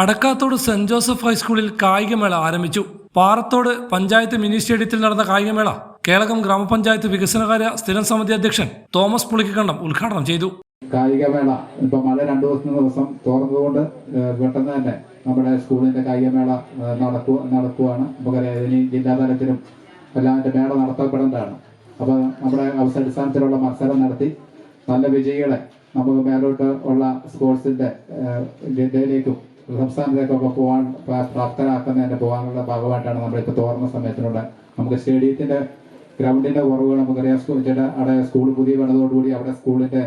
അടക്കാത്തോട് സെന്റ് ജോസഫ് ഹൈസ്കൂളിൽ കായികമേള ആരംഭിച്ചു. പാറത്തോട് പഞ്ചായത്ത് മിനി സ്റ്റേഡിയത്തിൽ നടന്ന കായികമേള കേളകം ഗ്രാമപഞ്ചായത്ത് വികസനകാര്യ സ്ഥിരം സമിതി അധ്യക്ഷൻ തോമസ് പുളിക്കക്കണ്ടം ഉദ്ഘാടനം ചെയ്തു. കായികമേള ഇപ്പൊ മഴ 2 ദിവസം തോർന്നതുകൊണ്ട് പെട്ടെന്ന് തന്നെ നമ്മുടെ സ്കൂളിന്റെ കായികമേള നടക്കുവാണ്. നമുക്കറിയാം ഇനി ജില്ലാതലത്തിലും എല്ലാം മേള നടത്തപ്പെടേണ്ടതാണ്. അപ്പൊ നമ്മുടെ അവസരാടിസ്ഥാനത്തിലുള്ള മത്സരം നടത്തി നല്ല വിജയികളെ നമുക്ക് മേലോട്ട് ഉള്ള സ്പോർട്സിന്റെ ജില്ലയിലേക്കും സംസ്ഥാനത്തേക്കൊക്കെ പോകാൻ പ്രാപ്തരാക്കുന്നതിന്റെ പോകാനുള്ള ഭാഗമായിട്ടാണ് നമ്മളിപ്പോൾ തോർന്ന സമയത്തിനുള്ള നമുക്ക് സ്റ്റേഡിയത്തിന്റെ ഗ്രൗണ്ടിന്റെ കുറവ് നമുക്കറിയാം. സ്കൂൾ പുതിയ പണിതോടുകൂടി അവിടെ സ്കൂളിന്റെ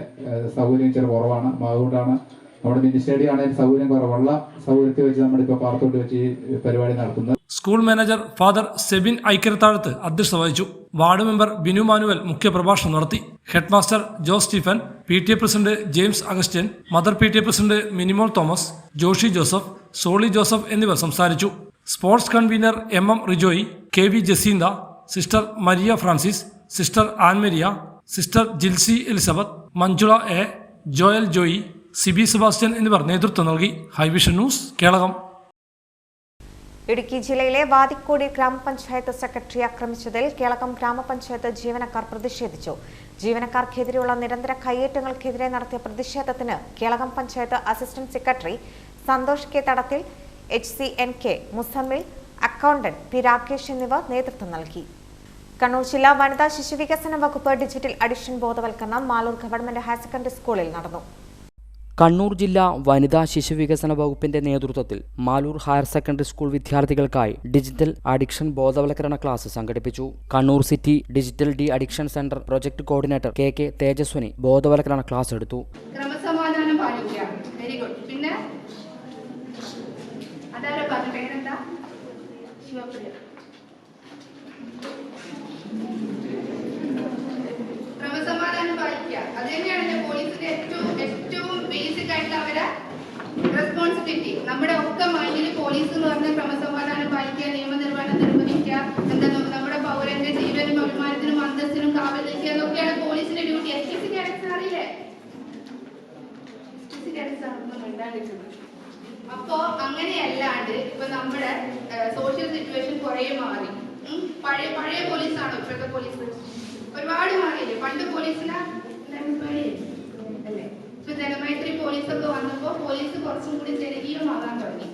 സൗകര്യം ചെറു കുറവാണ്. അതുകൊണ്ടാണ് നമ്മുടെ മിനി സ്റ്റേഡിയം ആണെങ്കിൽ സൗകര്യം കുറവുള്ള സൗകര്യത്തിൽ വെച്ച് നമ്മളിപ്പോൾ പാർത്തോട്ട് വെച്ച് ഈ പരിപാടി നടത്തുന്നത്. School manager father Sebin Aikkarathazhath അധ്യക്ഷത വഹിച്ചു. വാർഡ് മെമ്പർ ബിനു മാനുവൽ മുഖ്യപ്രഭാഷണം നടത്തി. Head master Jose Stephen, PTA president James Augustine, mother PTA president Minimol Thomas, Joshy Joseph, Soly Joseph എന്നിവർ സംസാരിച്ചു. Sports convener MM Rijoy, KV Jacintha, sister Maria Francis, sister Annmaria, sister Jilsy Elizabeth, Manjula A, Joel Joy, Siby Sebastian എന്നിവർ നേതൃത്വം നൽകി. ഹൈവിഷൻ ന്യൂസ്, കേളകം. ഇടുക്കി ജില്ലയിലെ വാദിക്കോടി ഗ്രാമപഞ്ചായത്ത് സെക്രട്ടറി ആക്രമിച്ചതിൽ കേളകം ഗ്രാമപഞ്ചായത്ത് ജീവനക്കാർ പ്രതിഷേധിച്ചു. ജീവനക്കാർക്കെതിരെയുള്ള നിരന്തര കയ്യേറ്റങ്ങൾക്കെതിരെ നടത്തിയ പ്രതിഷേധത്തിന് Kelakam panchayat assistant secretary Santhosh K Thadathil, HCNK Muzammil, accountant P Rakesh എന്നിവർ നേതൃത്വം നൽകി. കണ്ണൂർ ജില്ലാ വനിതാ ശിശുവികസന വകുപ്പ് ഡിജിറ്റൽ അഡിക്ഷൻ ബോധവൽക്കരണം മാലൂർ ഗവൺമെന്റ് ഹയർ സെക്കൻഡറി സ്കൂളിൽ നടന്നു. കണ്ണൂർ ജില്ലാ വനിതാ ശിശുവികസന വകുപ്പിന്റെ നേതൃത്വത്തിൽ മാലൂർ ഹയർ സെക്കൻഡറി സ്കൂൾ വിദ്യാർത്ഥികൾക്കായി ഡിജിറ്റൽ അഡിക്ഷൻ ബോധവൽക്കരണ ക്ലാസ് സംഘടിപ്പിച്ചു. Kannur city digital de addiction centre project coordinator KK Tejaswini ബോധവൽക്കരണ ക്ലാസ് എടുത്തു. ക്രമസമാധാനം പാലിക്കുക. Very good. പിന്നെ അതാരോ പറഞ്ഞു പേരെന്താ? ശിവപ്രിയ. ക്രമസമാധാനം പാലിക്കുക. അത് തന്നെയാണ് പോലീസിന്റെ ഏറ്റവും ബേസിക് ആയിട്ടുള്ള അവരുടെ റെസ്പോൺസിബിലിറ്റി. നമ്മുടെ ഒക്കെ മൈൻഡിൽ പോലീസ് എന്ന് പറഞ്ഞ ക്രമസമാധാനം പാലിക്കുക, നിയമനിർവഹണം നിർവഹിക്കുക, എന്താ നമ്മുടെ പൗരന്റെ ജീവനും അഭിമാനത്തിനും അന്തസ്സിനും കാവൽ നിൽക്കുക എന്നൊക്കെയാണ് പോലീസിന്റെ ഡ്യൂട്ടി. SPC ക്യാരക്ടർ അറിയില്ലേ? SPC ക്യാരക്ടർ ഒന്നും ഉണ്ടായിരിക്കുന്നത്. അപ്പോ അങ്ങനെയല്ലാണ്ട് ഇപ്പൊ നമ്മുടെ സോഷ്യൽ സിറ്റുവേഷൻ കുറെ മാറി. പഴയ പോലീസാണോ ഇപ്പോഴത്തെ പോലീസ്? ഒരുപാട് മാറിയില്ലേ? പണ്ട് പോലീസിന് അല്ലേ? ഇപ്പൊ ജനമൈത്രി പോലീസൊക്കെ വന്നപ്പോ പോലീസ് കുറച്ചും കൂടി ജനകീയമാകാൻ തുടങ്ങി.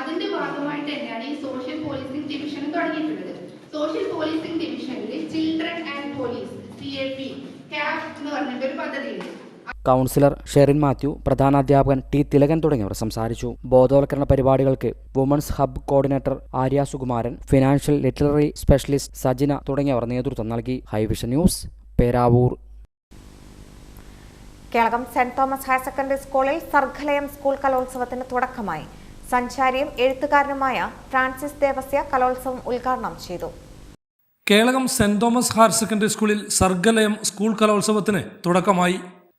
അതിന്റെ ഭാഗമായിട്ട് തന്നെയാണ് ഈ സോഷ്യൽ പോലീസിംഗ് ഡിവിഷൻ തുടങ്ങിയിട്ടുള്ളത്. സോഷ്യൽ പോലീസിംഗ് ഡിവിഷനിൽ ചിൽഡ്രൻ ആൻഡ് പോലീസ് CAP എന്ന് പറഞ്ഞിട്ട് ഒരു പദ്ധതിയുണ്ട്. കൗൺസിലർ ഷെറിൻ മാത്യു, പ്രധാനാധ്യാപകൻ T തിലകൻ തുടങ്ങിയവർ സംസാരിച്ചു. ബോധവൽക്കരണ പരിപാടികൾക്ക് women's hub coordinator Arya Sukumaran, financial literacy specialist Sajina തുടങ്ങിയവർ നേതൃത്വം നൽകി. Hivision news, Peravoor. Kelakam saint Thomas higher secondary സ്കൂളിൽ സർഗലയം സ്കൂൾ കലോത്സവത്തിന് തുടക്കമായി. സഞ്ചാരിയും എഴുത്തുകാരനുമായ ഫ്രാൻസിസ് ദേവസ്യ കലോത്സവം ഉദ്ഘാടനം ചെയ്തു. Kelakam saint Thomas higher secondary സ്കൂളിൽ സർഗലയം സ്കൂൾ കലോത്സവത്തിന് തുടക്കമായി.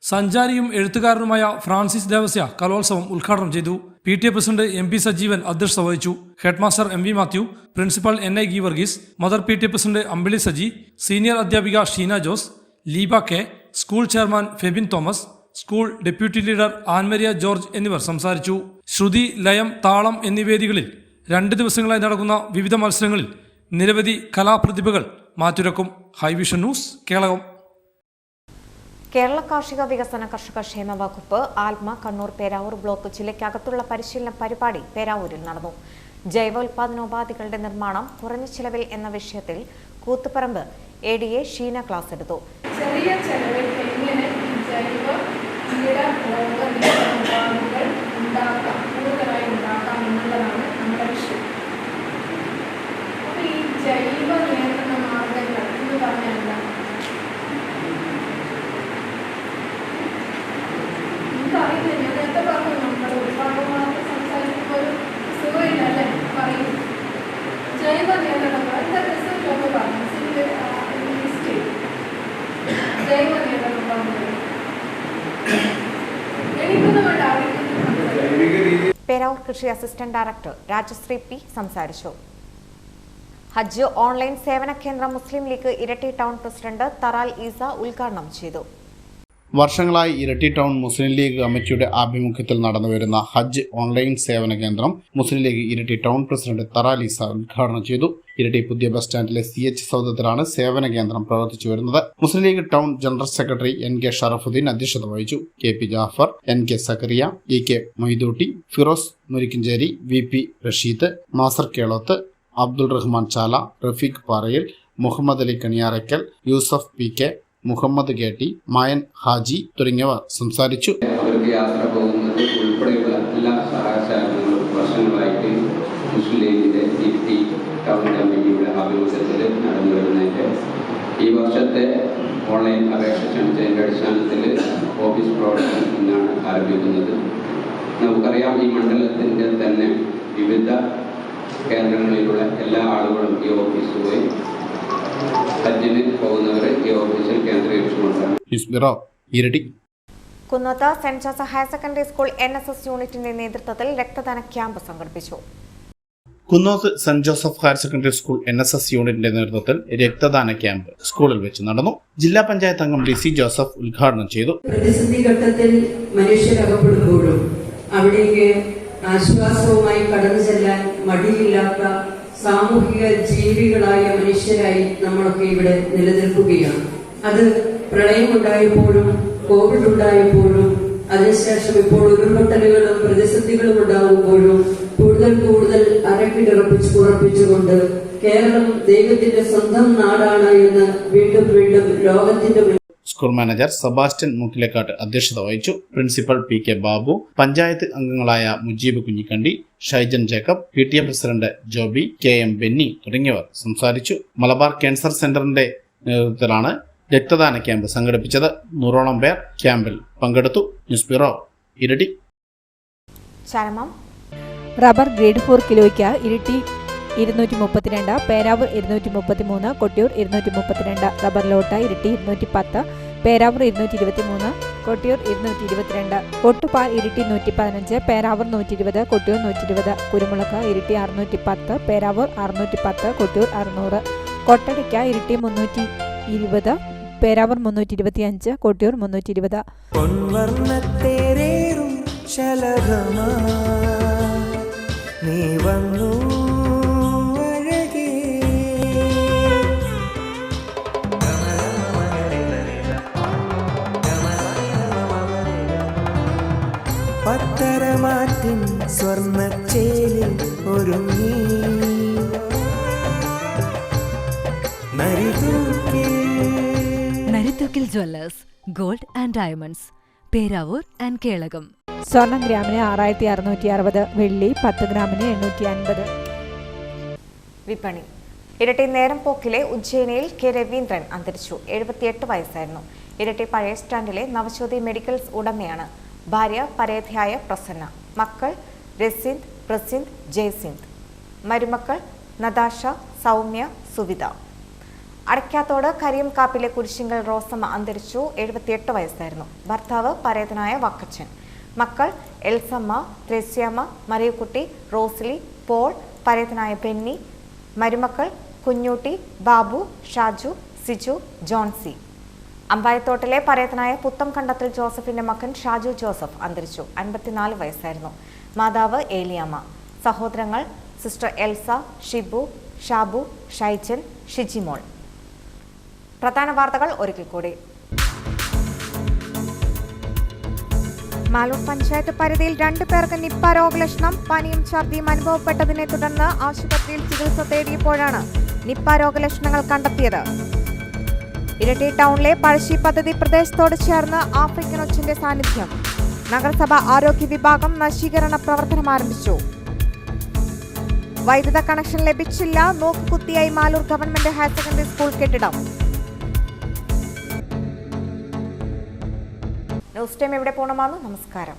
സഞ്ചാരിയും എഴുത്തുകാരനുമായ ഫ്രാൻസിസ് ദേവസ്യ കലോത്സവം ഉദ്ഘാടനം ചെയ്തു. PTA പ്രസിഡന്റ് MP സജീവൻ അധ്യക്ഷത വഹിച്ചു. Headmaster MV Mathew, principal NI Geevarghese, mother PTA president Ambili Saji, senior അധ്യാപിക Sheena Jose, Leeba K, school chairman Febin Thomas, school deputy leader Annmaria George എന്നിവർ സംസാരിച്ചു. ശ്രുതി, ലയം, താളം എന്നീ വേദികളിൽ 2 ദിവസങ്ങളായി നടക്കുന്ന വിവിധ മത്സരങ്ങളിൽ നിരവധി കലാപ്രതിഭകൾ മാറ്റുരക്കും. ഹൈവിഷൻ ന്യൂസ്, കേളകം. കേരള കാർഷിക വികസന കർഷക ക്ഷേമ വകുപ്പ് ആൽമ കണ്ണൂർ പേരാവൂർ ബ്ലോക്ക് ജില്ലയ്ക്കകത്തുള്ള പരിശീലന പരിപാടി പേരാവൂരിൽ നടന്നു. ജൈവ ഉൽപാദനോപാധികളുടെ നിർമ്മാണം കുറഞ്ഞ ചിലവിൽ എന്ന വിഷയത്തിൽ കൂത്തുപറമ്പ് ADA ഷീന ക്ലാസ് എടുത്തു. ചെറിയ ചെലവിൽ എങ്ങനെ ജൈവ ഉപാധികൾ കൂടുതലായി ഉണ്ടാക്കാം എന്നുള്ളതാണ് നമ്മുടെ വിഷയം. അപ്പോൾ ഈ ജൈവ നിയന്ത്രണ മാർഗങ്ങൾ എന്ന് പറഞ്ഞാൽ അറിയില്ല. ഞാൻ നേരത്തെ പറഞ്ഞു, നമ്മൾ ഒരുപാട് മാത്രം സംസാരിക്കുമ്പോൾ ഒരു സുഖമില്ലല്ലേ പറയും. ജൈവ നിയന്ത്രണങ്ങൾ എന്താ റിസൾട്ട് ഒന്ന് പറഞ്ഞു ലിസ്റ്റ് ജൈവ നിയന്ത്രണം പറഞ്ഞു. എനിക്കൊന്നും വേണ്ട. പേരാവൂർ കൃഷി അസിസ്റ്റന്റ് ഡയറക്ടർ രാജശ്രീ P സംസാരിച്ചു. ഹജ്ജ് ഓൺലൈൻ സേവന കേന്ദ്രം മുസ്ലിം ലീഗ് ഇരട്ടി ടൗൺ പ്രസിഡന്റ് തറാൽ ഈസ ഉദ്ഘാടനം ചെയ്തു. വർഷങ്ങളായി ഇരട്ടി ടൗൺ മുസ്ലിം ലീഗ് കമ്മിറ്റിയുടെ ആഭിമുഖ്യത്തിൽ നടന്നുവരുന്ന ഹജ്ജ് ഓൺലൈൻ സേവന കേന്ദ്രം മുസ്ലിം ലീഗ് ഇരട്ടി ടൗൺ പ്രസിഡന്റ് തറാലീസ ഉദ്ഘാടനം ചെയ്തു. ഇരട്ടി പുതിയ ബസ് സ്റ്റാൻഡിലെ CH സൗധത്തിലാണ് സേവന കേന്ദ്രം പ്രവർത്തിച്ചു വരുന്നത്. Muslim League town general secretary NK Sharafuddin അധ്യക്ഷത വഹിച്ചു. KP Jafar, NK Zacharia, EK Moidutty, Firoz മുരിക്കിഞ്ചേരി, VP Rasheed, Nasar Keloth, Abdul Rahman ചാല, റഫീഖ് പാറയിൽ, മുഹമ്മദ് അലി കണിയാറയ്ക്കൽ, യൂസഫ് PK, മുഹമ്മദ് KT, മായൻ ഹാജി തുടങ്ങിയവർ സംസാരിച്ചു. അവർക്ക് യാത്ര പോകുന്നത് ഉൾപ്പെടെയുള്ള എല്ലാ സഹായ സഹകരണങ്ങളും വർഷങ്ങളായിട്ട് മുസ്ലിം ലീഗിന്റെ ഇരട്ടി ടൗൺ കമ്മിറ്റിയുടെ ആഭിമുഖ്യത്തിൽ നടന്നു വരുന്നതിന്റെ ഈ വർഷത്തെ ഓൺലൈൻ അപേക്ഷ ക്ഷണിച്ചതിന്റെ അടിസ്ഥാനത്തിൽ ഓഫീസ് പ്രവർത്തനം ഇന്നാണ് ആരംഭിക്കുന്നത്. നമുക്കറിയാം, ഈ മണ്ഡലത്തിന്റെ തന്നെ വിവിധ കേന്ദ്രങ്ങളിലുള്ള എല്ലാ ആളുകളും ഈ ഓഫീസിൽ പോയി ഹജ്ജിന് പോകുന്നവരെ ഈ ഓഫീസിൽ കേന്ദ്രീകരിച്ചുകൊണ്ടാണ്. Kunnath saint Joseph higher secondary school NSS യൂണിറ്റിന്റെ നേതൃത്വത്തിൽ രക്തദാന ക്യാമ്പ് സംഘടിപ്പിച്ചു. Kunnoth saint Joseph higher secondary school NSS യൂണിറ്റിന്റെ നേതൃത്വത്തിൽ രക്തദാന ക്യാമ്പ് സ്കൂളിൽ വെച്ച് നടന്നു. ജില്ലാ പഞ്ചായത്ത് അംഗം ലിസി ജോസഫ് ഉദ്ഘാടനം ചെയ്തു. പ്രതിസന്ധി ഘട്ടത്തിൽ മനുഷ്യരകപ്പെടുമ്പോഴും അവിടേക്ക് ആശ്വാസവുമായി കടന്നു ചെല്ലാൻ മടിയില്ലാത്ത സാമൂഹിക ജീവികളായ മനുഷ്യരായി നമ്മളൊക്കെ ഇവിടെ നിലനിൽക്കുകയാണ്. അത് പ്രളയമുണ്ടായപ്പോഴും കോവിഡ് ഉണ്ടായപ്പോഴും അതിനുശേഷം ഇപ്പോൾ ഉരുൾപൊട്ടലുകളും പ്രതിസന്ധികളും ഉണ്ടാകുമ്പോഴും കൂടുതൽ ഉറപ്പിച്ചുകൊണ്ട് കേരളം ദൈവത്തിന്റെ സ്വന്തം നാടാണ് എന്ന് വീണ്ടും ലോകത്തിന്റെ സ്കൂൾ മാനേജർ സെബാസ്റ്റ്യൻ മൂക്കിലേക്കാട്ട് അധ്യക്ഷത വഹിച്ചു. പ്രിൻസിപ്പൽ PK ബാബു, പഞ്ചായത്ത് അംഗങ്ങളായ Mujeeb Kunhikandi, Shaijan Jacob, PTA president Joby, KM Benny തുടങ്ങിയവർ സംസാരിച്ചു. മലബാർ ക്യാൻസർ സെന്ററിന്റെ നേതൃത്വത്തിലാണ് രക്തദാന ക്യാമ്പ് സംഘടിപ്പിച്ചത്. 100ഓളം പേർ ക്യാമ്പിൽ പങ്കെടുത്തു. ന്യൂസ് ബ്യൂറോ, ഇരട്ടി. റബ്ബർ ഗ്രേഡ് 4 കിലോയ്ക്ക് ഇരിട്ടി 232, പേരാവൂർ 233, കൊട്ടിയൂർ 232. റബ്ബർ ലോട്ട ഇരിട്ടി 210, പേരാവൂർ 223, കൊട്ടിയൂർ 222. ഒട്ടുപാൽ ഇരിട്ടി 115, പേരാവൂർ 120, കൊട്ടിയൂർ 120. കുരുമുളക് ഇരിട്ടി 610, പേരാവൂർ 610, കൊട്ടിയൂർ 600. കൊട്ടടിക്ക ഇരിട്ടി 320, പേരാവൂർ 325, കൊട്ടിയൂർ 320. നീ വന്നു പത്തരമാറ്റിൻ സ്വർണ്ണച്ചേലിൽ ഒരുങ്ങി Narithookil Jewellers gold and diamonds, Peravoor and Kelakam. സ്വർണം ഗ്രാമിന് 6660, വെള്ളി 10 ഗ്രാമിന് 850. വിപണി. ഇരട്ടി നേരംപോക്കിലെ ഉജ്ജയിനിയിൽ K. രവീന്ദ്രൻ അന്തരിച്ചു. 78 വയസ്സായിരുന്നു. ഇരട്ടി പഴയ സ്റ്റാൻഡിലെ നവജ്യോതി മെഡിക്കൽസ് ഉടമയാണ്. ഭാര്യ പരേതയായ പ്രസന്ന. മക്കൾ രസിന്ദ്, പ്രസിന്ദ്, ജയ്സിന്ദ്. മരുമക്കൾ നതാഷ, സൗമ്യ, സുവിത. അടയ്ക്കാത്തോട് കരിയംകാപ്പിലെ കുരിശിങ്കൽ റോസമ്മ അന്തരിച്ചു. 78 വയസ്സായിരുന്നു. ഭർത്താവ് പരേതനായ വക്കച്ചൻ. മക്കൾ എൽസമ്മ, ത്രേസ്യാമ്മ, മറിയക്കുട്ടി, റോസ്ലി, പോൾ, പരേതനായ ബെന്നി. മരുമക്കൾ കുഞ്ഞൂട്ടി, ബാബു, ഷാജു, സിജു, ജോൺസി. അമ്പായത്തോട്ടിലെ പരേതനായ പുത്തം കണ്ടത്തിൽ ജോസഫിന്റെ മകൻ ഷാജു ജോസഫ് അന്തരിച്ചു. 54 വയസ്സായിരുന്നു. മാതാവ് ഏലിയാമ്മ. സഹോദരങ്ങൾ സിസ്റ്റർ എൽസ, ഷിബു, ഷാബു, ഷൈജൻ, ഷിജിമോൾ. പ്രധാന വാർത്തകൾ ഒരിക്കൽ കൂടി. മാലൂർ പഞ്ചായത്ത് പരിധിയിൽ 2 പേർക്ക് നിപ്പ രോഗലക്ഷണം. പനിയും ഛർദിയും അനുഭവപ്പെട്ടതിനെ തുടർന്ന് ആശുപത്രിയിൽ ചികിത്സ തേടിയപ്പോഴാണ് നിപ്പ രോഗലക്ഷണങ്ങൾ കണ്ടെത്തിയത്. ഇരട്ടി ടൗണിലെ പഴശ്ശി പദ്ധതി പ്രദേശത്തോട് ചേർന്ന് ആഫ്രിക്കൻ ഒച്ചിന്റെ സാന്നിധ്യം. നഗരസഭ ആരോഗ്യ വിഭാഗം നശീകരണ പ്രവർത്തനം ആരംഭിച്ചു. വൈദ്യുത കണക്ഷൻ ലഭിച്ചില്ല. നോക്കുകുത്തിയായി Malur government higher secondary school കെട്ടിടം. ന്യൂസ് ടൈം ഇവിടെ പൂർണ്ണമാകുന്നു. നമസ്കാരം.